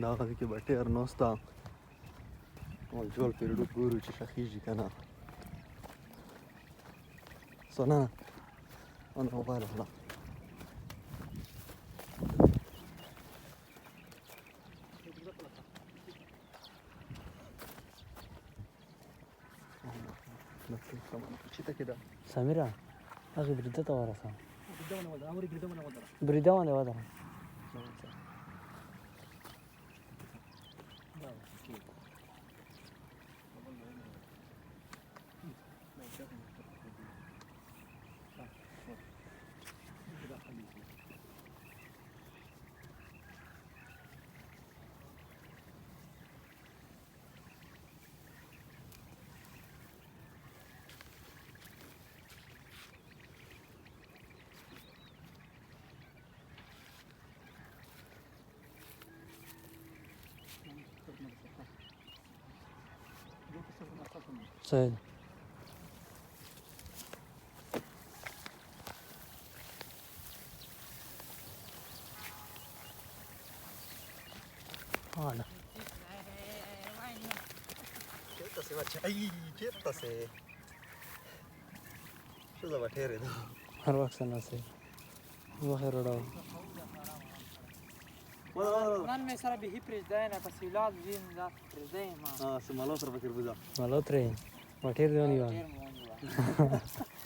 دا هغه کې به ټیر نوسته او جوړ پیرډو ګورو چې شخیږي که نه سونه انا وبالغ لا سميرة هغه بريده ته ورسه بريده باندې ودره صحيح هذا چیرته سې بچی چیرته سې ښځه به ټیرې ده هر وخت سناسي بخیر وړاو نن مې سره به پرېږدی نه پسې ولاد وین دا پرېږدی ما سمالو سره فکر بوځه مالو ترې وټیر دی ونیوه ډېر مو ونیوه